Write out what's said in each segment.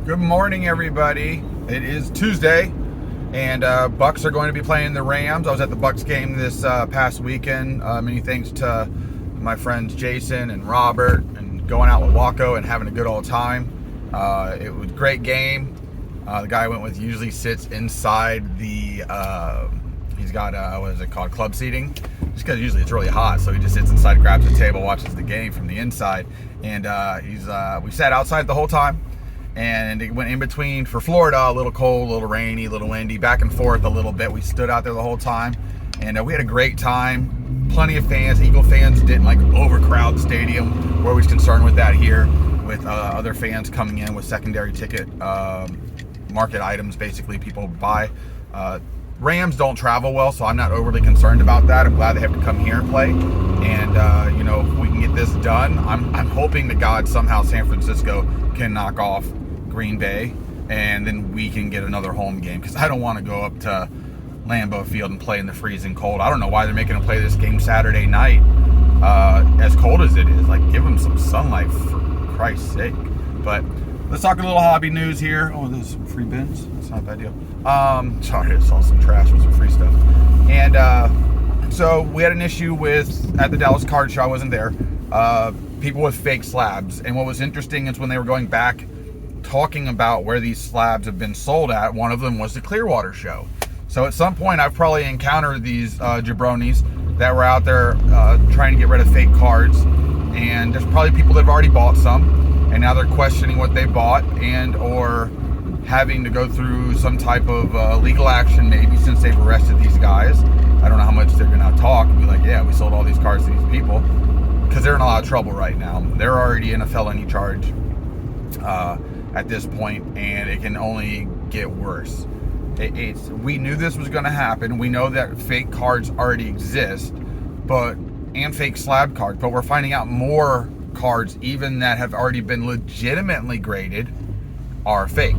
Good morning, everybody. It is Tuesday, and Bucs are going to be playing the Rams. I was at the Bucs game this past weekend. Many thanks to my friends Jason and Robert, and going out with Waco and having a good old time. It was a great game. The guy I went with usually sits inside the, he's got, what is it called, club seating. Just because usually it's really hot, so he just sits inside, grabs a table, watches the game from the inside. And we sat outside the whole time. And it went in between for Florida, a little cold, a little rainy, a little windy, back and forth a little bit. We stood out there the whole time, and we had a great time. Plenty of fans. Eagle fans didn't overcrowd the stadium. We're always concerned with that here, with other fans coming in with secondary ticket market items, basically people buy. Rams don't travel well, so I'm not overly concerned about that. I'm glad they have to come here and play. And if we can get this done, I'm hoping to God somehow San Francisco can knock off Green Bay, and then we can get another home game, because I don't want to go up to Lambeau Field and play in the freezing cold. I don't know why they're making them play this game Saturday night, as cold as it is. Give them some sunlight, for Christ's sake. But let's talk a little hobby news here. Oh, there's some free bins. That's not a bad deal. Sorry, I saw some trash with some free stuff. And so we had an issue at the Dallas Card Show. I wasn't there. People with fake slabs. And what was interesting is when they were going back talking about where these slabs have been sold at, one of them was the Clearwater Show. So at some point I've probably encountered these jabronis that were out there trying to get rid of fake cards, and there's probably people that have already bought some, and now they're questioning what they bought, and or having to go through some type of legal action, maybe, since they've arrested these guys. I don't know how much they're gonna talk and be like, yeah, we sold all these cards to these people, because they're in a lot of trouble right now. They're already in a felony charge at this point, and it can only get worse. We knew this was going to happen. We know that fake cards already exist, and fake slab cards, but we're finding out more cards, even that have already been legitimately graded, are fake.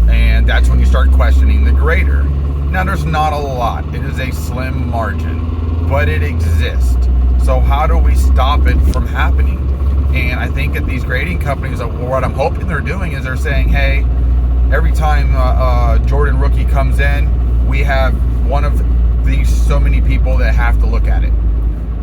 And that's when you start questioning the grader. Now, there's not a lot. It is a slim margin, but it exists. So how do we stop it from happening? And I think at these grading companies, what I'm hoping they're doing is they're saying, hey, every time Jordan rookie comes in, we have one of these so many people that have to look at it.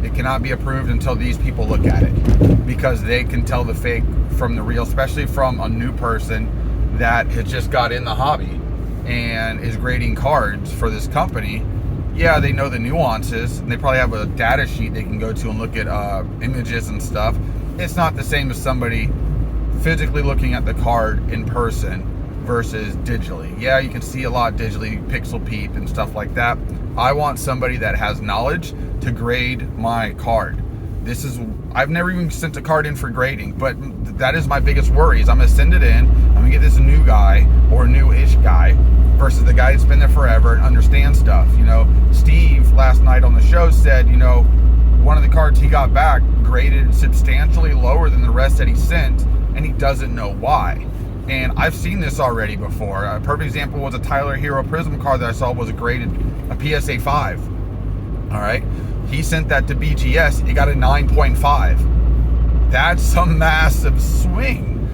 It cannot be approved until these people look at it, because they can tell the fake from the real, especially from a new person that has just got in the hobby and is grading cards for this company. Yeah, they know the nuances, and they probably have a data sheet they can go to and look at images and stuff. It's not the same as somebody physically looking at the card in person versus digitally. Yeah, you can see a lot digitally, pixel peep and stuff like that. I want somebody that has knowledge to grade my card. I've never even sent a card in for grading, but that is my biggest worry, is I'm gonna send it in, I'm gonna get this new guy or new-ish guy versus the guy that's been there forever and understands stuff. Steve last night on the show said, one of the cards he got back graded substantially lower than the rest that he sent, and he doesn't know why. And I've seen this already before. A perfect example was a Tyler Hero Prism card that I saw was graded a PSA 5. All right. He sent that to BGS. He got a 9.5. That's a massive swing.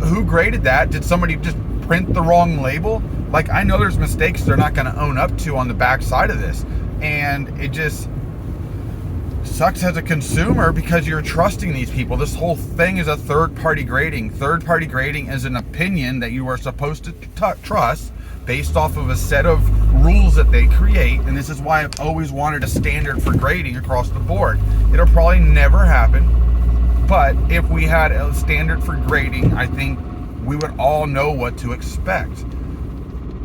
Who graded that? Did somebody just print the wrong label? I know there's mistakes they're not going to own up to on the back side of this. And it just sucks as a consumer, because you're trusting these people. This whole thing is a third-party grading. Third-party grading is an opinion that you are supposed to trust based off of a set of rules that they create, and this is why I've always wanted a standard for grading across the board. It'll probably never happen, but if we had a standard for grading, I think we would all know what to expect.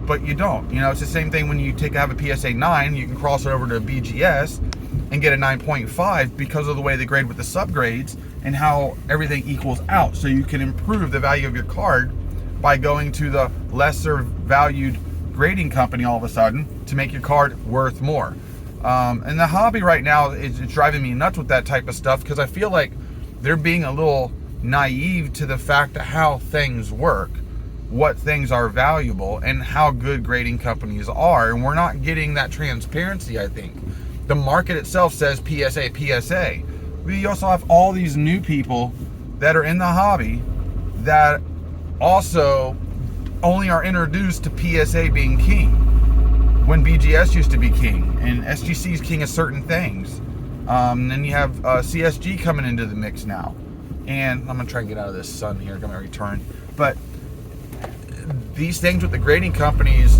But you don't. It's the same thing when you have a PSA 9, you can cross it over to a BGS and get a 9.5 because of the way they grade with the subgrades and how everything equals out. So you can improve the value of your card by going to the lesser valued grading company all of a sudden to make your card worth more. And the hobby right now is driving me nuts with that type of stuff, because I feel like they're being a little naive to the fact of how things work, what things are valuable, and how good grading companies are. And we're not getting that transparency, I think. The market itself says PSA, PSA. We also have all these new people that are in the hobby that also only are introduced to PSA being king, when BGS used to be king, and SGC is king of certain things. Then you have CSG coming into the mix now. And I'm going to try and get out of this sun here. I'm going to return. But these things with the grading companies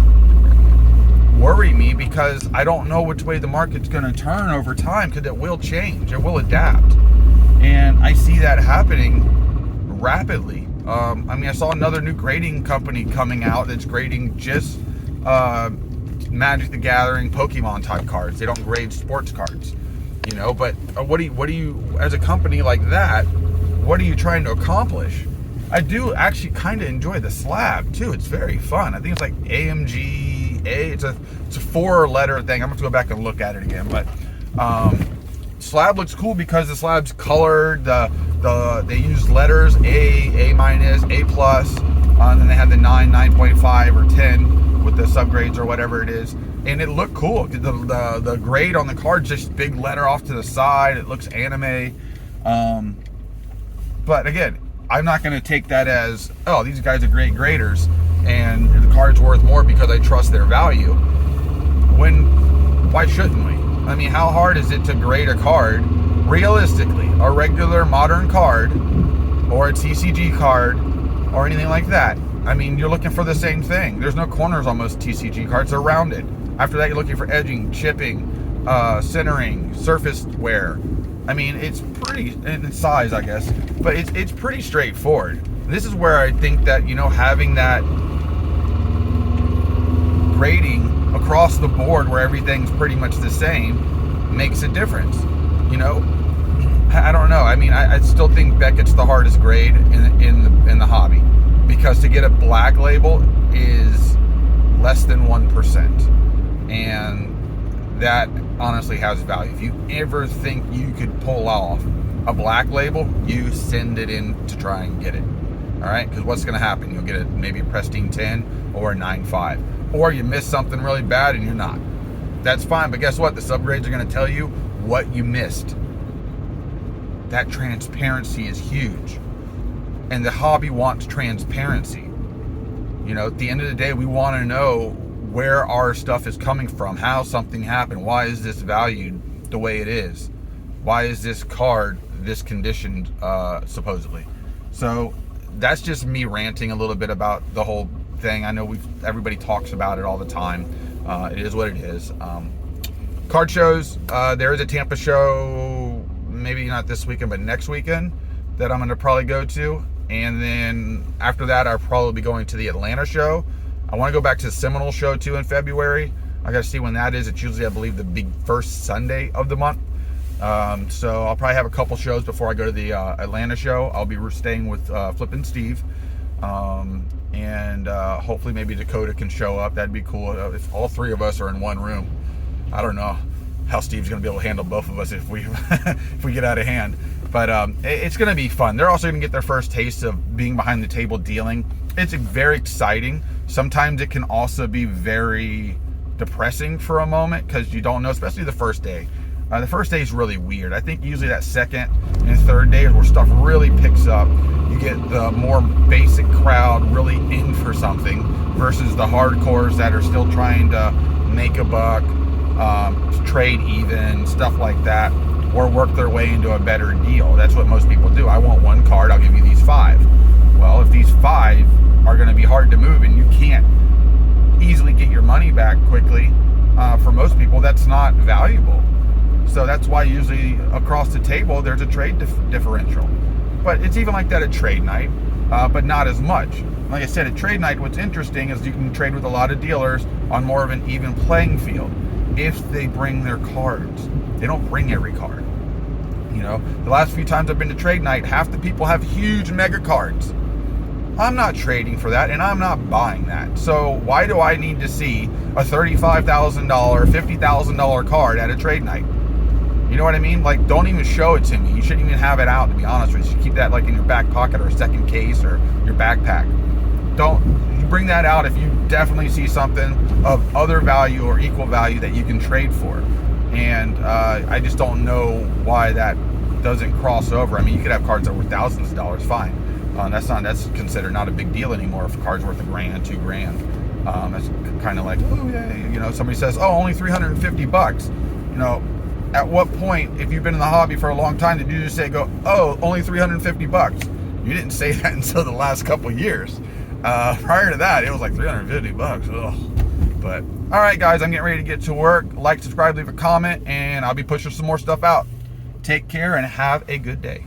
worry me, because I don't know which way the market's going to turn over time, because it will change. It will adapt. And I see that happening rapidly. I saw another new grading company coming out that's grading just Magic the Gathering, Pokemon type cards. They don't grade sports cards, but what do you, as a company like that, what are you trying to accomplish? I do actually kind of enjoy the slab too. It's very fun. I think it's like AMG A. It's a 4-letter thing. I'm going to go back and look at it again, but slab looks cool because the slab's colored. They use letters A minus, A plus, and then they have the 9, 9.5, or 10 with the subgrades or whatever it is, and it looked cool. The grade on the card's just big letter off to the side. It looks anime, but again, I'm not going to take that as, oh, these guys are great graders and the card's worth more because I trust their value. Why shouldn't we? I mean, how hard is it to grade a card realistically? A regular modern card or a TCG card or anything like that. I mean, you're looking for the same thing. There's no corners on most TCG cards. They're rounded. After that, you're looking for edging, chipping, centering, surface wear. I mean, it's pretty, in size, I guess, but it's pretty straightforward. This is where I think that, having that grading across the board where everything's pretty much the same makes a difference. I don't know. I mean, I still think Beckett's the hardest grade in the hobby, because to get a black label is less than 1%, and that honestly has value. If you ever think you could pull off a black label, you send it in to try and get it. All right, because what's going to happen? You'll get maybe a pristine 10 or a 9.5, or you miss something really bad and you're not. That's fine, but guess what? The subgrades are going to tell you what you missed. That transparency is huge, and the hobby wants transparency. At the end of the day, we want to know where our stuff is coming from, how something happened, why is this valued the way it is, why is this card this conditioned, supposedly. So that's just me ranting a little bit about the whole thing. I know everybody talks about it all the time. It is what it is. Card shows, there is a Tampa show, maybe not this weekend, but next weekend, that I'm going to probably go to. And then after that, I'll probably be going to the Atlanta show. I want to go back to the Seminole show too in February. I got to see when that is. It's usually, I believe, the big first Sunday of the month. So I'll probably have a couple shows before I go to the Atlanta show. I'll be staying with Flippin' Steve. And hopefully maybe Dakota can show up. That'd be cool. If all three of us are in one room. I don't know how Steve's going to be able to handle both of us if we if we get out of hand. But it's going to be fun. They're also going to get their first taste of being behind the table dealing. It's very exciting. Sometimes it can also be very depressing for a moment, because you don't know, especially the first day. The first day is really weird. I think usually that second and third day is where stuff really picks up. You get the more basic crowd really in for something versus the hardcores that are still trying to make a buck, trade even, stuff like that, or work their way into a better deal. That's what most people do. I want one card, I'll give you these 5. Well, if these 5 are going to be hard to move and you can't easily get your money back quickly, for most people, that's not valuable. So that's why usually across the table there's a trade differential. But it's even like that at trade night, but not as much. Like I said, at trade night, what's interesting is you can trade with a lot of dealers on more of an even playing field if they bring their cards. They don't bring every card. The last few times I've been to trade night, half the people have huge mega cards. I'm not trading for that, and I'm not buying that. So why do I need to see a $35,000, $50,000 card at a trade night? You know what I mean? Like, don't even show it to me. You shouldn't even have it out, to be honest with you. You should keep that like in your back pocket or a second case or your backpack. Don't bring that out if you definitely see something of other value or equal value that you can trade for. And I just don't know why that doesn't cross over. I mean, you could have cards that were thousands of dollars, fine. That's considered not a big deal anymore if a car's worth $1,000, $2,000. That's kind of like, oh yeah, somebody says, oh, only $350. At what point, if you've been in the hobby for a long time, did you just say, oh, only $350? You didn't say that until the last couple years. Prior to that, it was like $350. Ugh. But all right, guys, I'm getting ready to get to work. Like, subscribe, leave a comment, and I'll be pushing some more stuff out. Take care and have a good day.